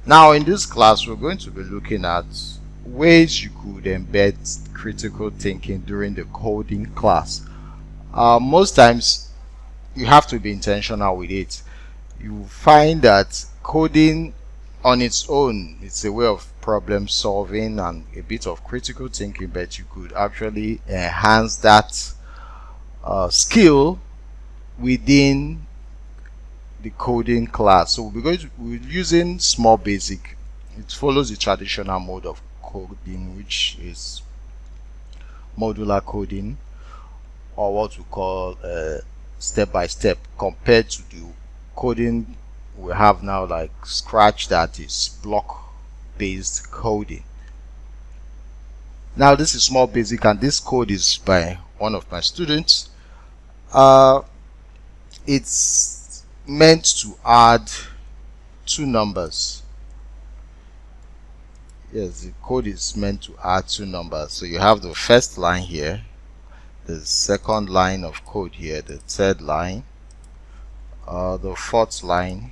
Now in this class we're going to be looking at ways you could embed critical thinking during the coding class. Most times you have to be intentional with it. You find that coding on its own, it's a way of problem solving and a bit of critical thinking, but you could actually enhance that skill within the coding class. So we're using small basic. It follows the traditional mode of coding, which is modular coding, or what we call step by step, compared to the coding we have now like Scratch, that is block based coding. Now this is small basic, and this code is by one of my students. It's meant to add two numbers. Yes, the code is meant to add two numbers. So you have the first line here, the second line of code here, the third line, the fourth line.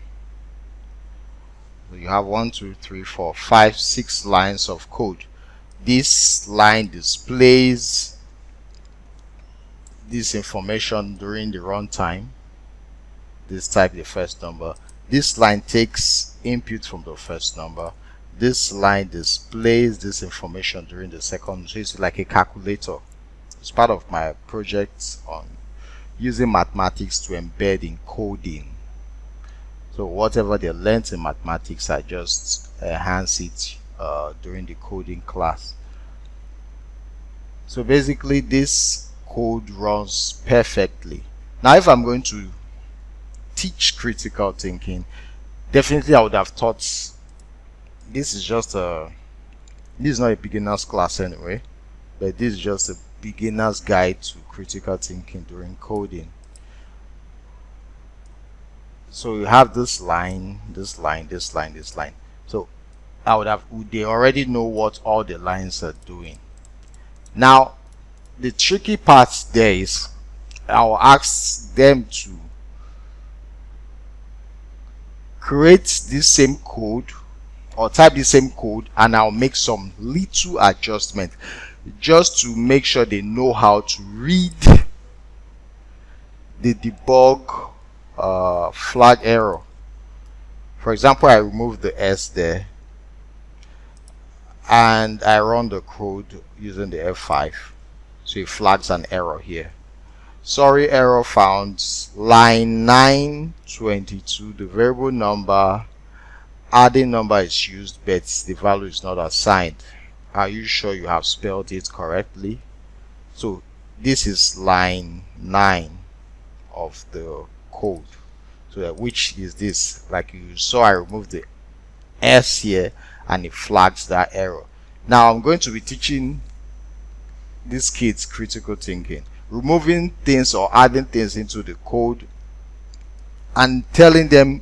So you have 1, 2, 3, 4, 5, 6 lines of code. This line displays this information during the runtime. This type the first number. This line takes input from the first number. This line displays this information during the second. So it's like a calculator. It's part of my project on using mathematics to embed in coding. So whatever they learned in mathematics, I just enhance it during the coding class. So basically this code runs perfectly. Now if I'm going to teach critical thinking, definitely I would have taught, this is not a beginner's class anyway, but this is just a beginner's guide to critical thinking during coding. So you have this line, this line, this line, this line. So they already know what all the lines are doing. Now the tricky part there is I'll ask them to create this same code or type the same code, and I'll make some little adjustment just to make sure they know how to read the debug flag error. For example, I remove the S there and I run the code using the F5, so it flags an error here. Sorry, error found, line 922, the variable number, adding number is used but the value is not assigned. Are you sure you have spelled it correctly? So this is line 9 of the code. So which is this? Like you saw, I removed the S here and it flags that error. Now I'm going to be teaching these kids critical thinking, removing things or adding things into the code and telling them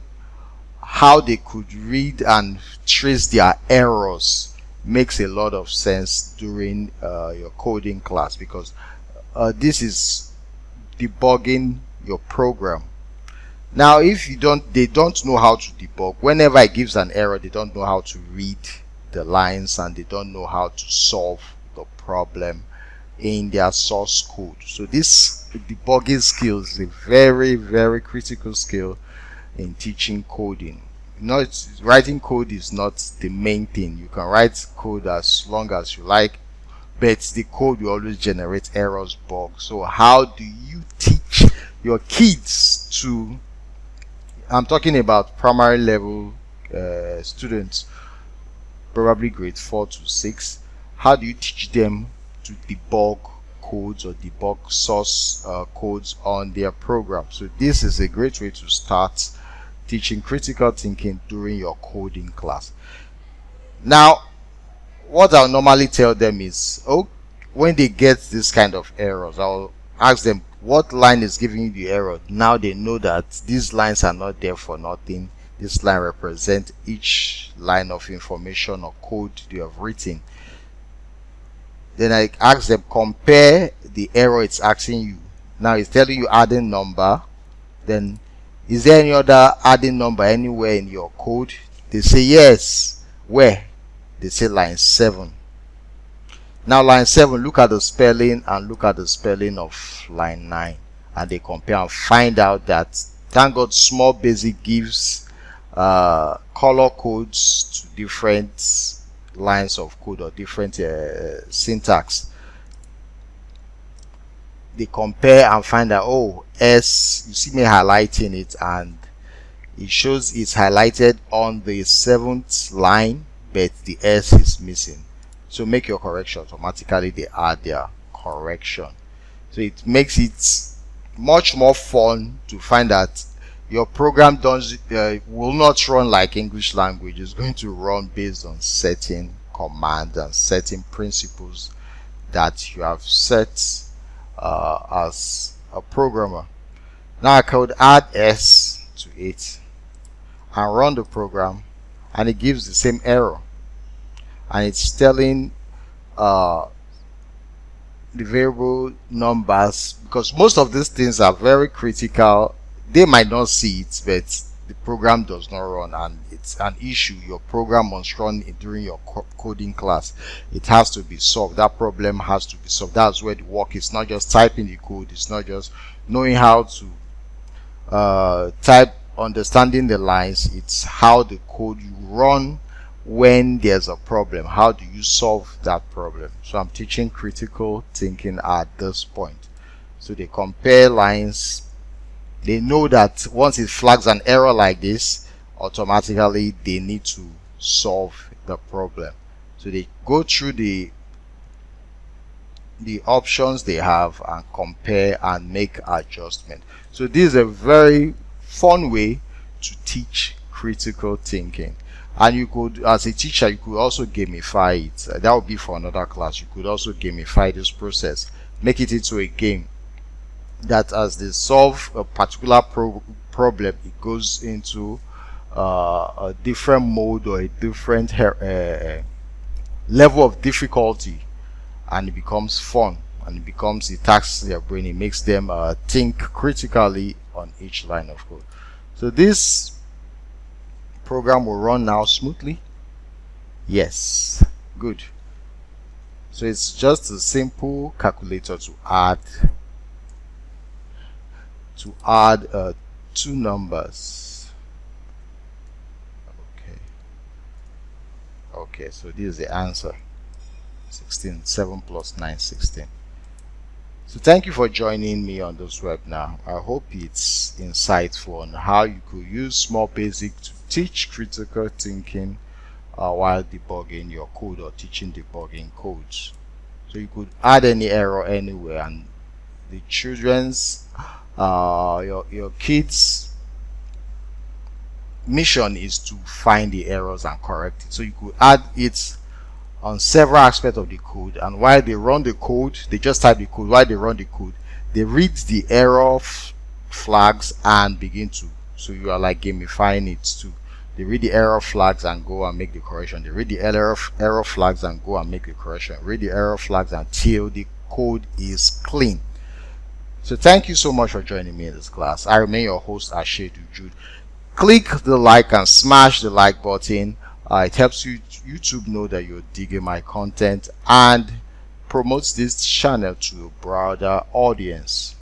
how they could read and trace their errors makes a lot of sense during your coding class, because this is debugging your program. Now if they don't know how to debug, whenever it gives an error, they don't know how to read the lines and they don't know how to solve the problem in their source code. So this debugging skill is a very, very critical skill in teaching coding. Writing code is not the main thing. You can write code as long as you like, but the code will always generate errors, bugs. So how do you teach your kids to, I'm talking about primary level students, probably grade 4 to 6, how do you teach them to debug codes or debug source codes on their program? So this is a great way to start teaching critical thinking during your coding class. Now what I'll normally tell them is, when they get this kind of errors, I'll ask them what line is giving you the error. Now they know that these lines are not there for nothing. This line represents each line of information or code you have written. Then I ask them, compare the error it's asking you. Now it's telling you adding number. Then is there any other adding number anywhere in your code? They say yes. Where? They say line 7. Now line 7, look at the spelling and look at the spelling of line 9, and they compare and find out that, thank God, Small Basic gives color codes to different lines of code or different syntax. They compare and find out, oh, S, you see me highlighting it, and it shows it's highlighted on the 7th line, but the S is missing. So make your correction. Automatically they add their correction. So it makes it much more fun to find that your program will not run like English language. It's going to run based on certain commands and certain principles that you have set as a programmer. Now I could add S to it and run the program, and it gives the same error, and it's telling the variable numbers, because most of these things are very critical. They might not see it, but the program does not run, and it's an issue. Your program must run during your coding class. It has to be solved. That problem has to be solved. That's where the work is. Not just typing the code. It's not just knowing how to type, understanding the lines. It's how the code you run when there's a problem. How do you solve that problem? So I'm teaching critical thinking at this point. So they compare lines. They know that once it flags an error like this, automatically they need to solve the problem. So they go through the options they have and compare and make adjustment. So this is a very fun way to teach critical thinking. And you could, as a teacher, you could also gamify it. That would be for another class. You could also gamify this process, make it into a game, that as they solve a particular problem, it goes into a different mode or a different level of difficulty, and it becomes fun, and it becomes, it tasks their brain. It makes them think critically on each line of code. So this program will run now smoothly. Yes, good. So it's just a simple calculator to add two numbers. Okay, so this is the answer. 16. 7 plus 9, 16. So thank you for joining me on this webinar. I hope it's insightful on how you could use Small Basic to teach critical thinking while debugging your code or teaching debugging codes. So you could add any error anywhere, and the children's your kids' mission is to find the errors and correct it. So you could add it on several aspects of the code, and while they run the code, they just type the code. While they run the code, they read the error flags and begin to, so you are like gamifying it too. They read the error flags and go and make the correction. They read the error flags and go and make the correction. Read the error flags until the code is clean. So thank you so much for joining me in this class. I remain your host, Ashieducator. Click the like and smash the like button. It helps YouTube know that you're digging my content and promotes this channel to a broader audience.